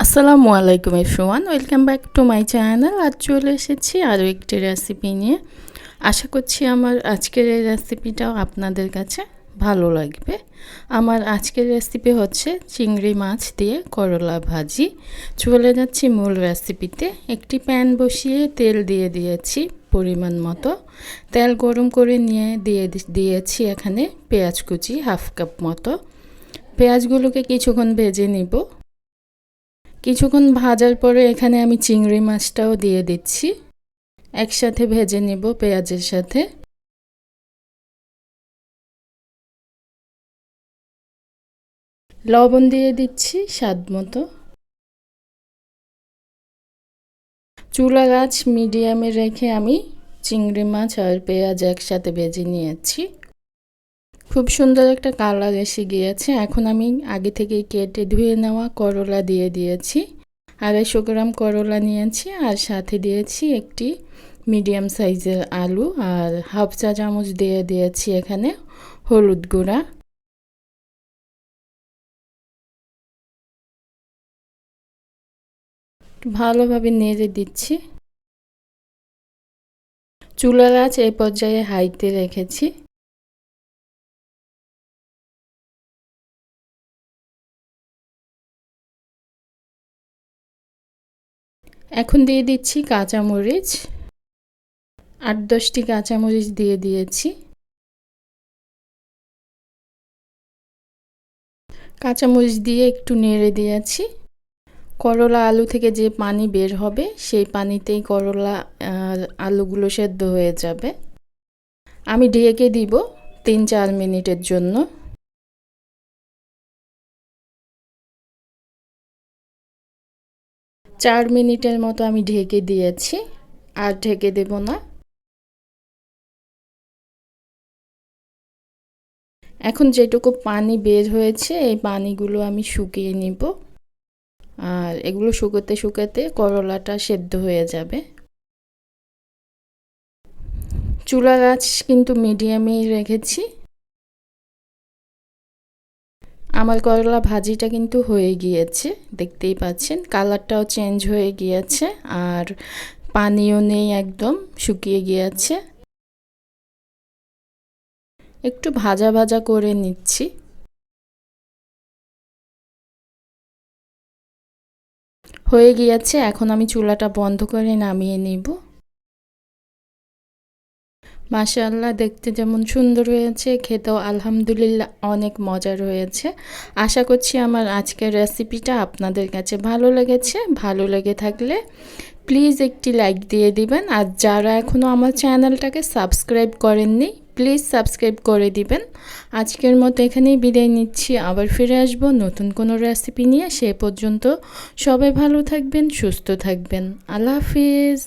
আসসালামু আলাইকুম everyone, welcome back to my channel. আজ চলে এসেছি আরও একটি রেসিপি নিয়ে। আশা করছি আমার আজকের এই রেসিপিটাও আপনাদের কাছে ভালো লাগবে। আমার আজকের রেসিপি হচ্ছে চিংড়ি মাছ দিয়ে করলা ভাজি। চলে যাচ্ছি মূল রেসিপিতে। একটি প্যান বসিয়ে তেল দিয়ে দিয়েছি পরিমাণ মতো। তেল গরম করে নিয়ে দিয়েছি এখানে পেঁয়াজ কুচি হাফ কাপ মতো। পেঁয়াজগুলোকে কিছুক্ষণ ভেজে নিব। কিছুক্ষণ ভাজার পরে এখানে আমি চিংড়ি মাছটাও দিয়ে দিচ্ছি, একসাথে ভেজে নেব পেঁয়াজের সাথে। লবণ দিয়ে দিচ্ছি স্বাদ মতো। চুলা আঁচ মিডিয়ামে রেখে আমি চিংড়ি মাছ আর পেঁয়াজ একসাথে ভেজে নিয়েছি। খুব সুন্দর একটা কালার এসে গিয়েছে। এখন আমি আগে থেকে কেটে ধুয়ে নেওয়া করলা দিয়ে দিয়েছি। 250 গ্রাম করলা নিয়েছি আর সাথে দিয়েছি একটি মিডিয়াম সাইজের আলু আর হাফ চা চামচ দিয়ে দিয়েছি এখানে হলুদ গুঁড়া। ভালোভাবে নেড়ে দিচ্ছি। চুলার আঁচ এই পর্যায়ে হাইতে রেখেছি। এখন দিয়ে দিচ্ছি কাঁচামরিচ। 8-10টি কাঁচামরিচ দিয়ে দিয়েছি। কাঁচামরিচ দিয়ে একটু নেড়ে দিয়েছি। করলা আলু থেকে যে পানি বের হবে সেই পানিতেই করলা আর আলুগুলো সেদ্ধ হয়ে যাবে। আমি ঢেকে দিব 3-4 মিনিটের জন্য। 4 মিনিটের মতো আমি ঢেকে দিয়েছি, আর ঢেকে দেব না। এখন যেটুকু পানি বের হয়েছে এই পানিগুলো আমি শুকিয়ে নিব, আর এগুলো শুকোতে শুকোতে করলাটা সেদ্ধ হয়ে যাবে। চুলার আঁচ কিন্তু মিডিয়ামেই রেখেছি। আমার করলা ভাজিটা কিন্তু হয়ে গিয়েছে, দেখতেই পাচ্ছেন কালারটাও চেঞ্জ হয়ে গিয়েছে আর পানিও নেই, একদম শুকিয়ে গিয়েছে। একটু ভাজা ভাজা করে নিচ্ছি। হয়ে গিয়েছে, এখন আমি চুলাটা বন্ধ করে নামিয়ে নিব। মাশাআল্লাহ, দেখতে যেমন সুন্দর হয়েছে, খেতেও আলহামদুলিল্লাহ অনেক মজার হয়েছে। আশা করছি আমার আজকের রেসিপিটা আপনাদের কাছে ভালো লেগেছে। ভালো লেগে থাকলে প্লিজ একটি লাইক দিয়ে দিবেন, আর যারা এখনও আমার চ্যানেলটাকে সাবস্ক্রাইব করেননি প্লিজ সাবস্ক্রাইব করে দিবেন। আজকের মতো এখানেই বিদায় নিচ্ছি, আবার ফিরে আসবো নতুন কোনো রেসিপি নিয়ে। সে পর্যন্ত সবাই ভালো থাকবেন, সুস্থ থাকবেন। আল্লাহ হাফিজ।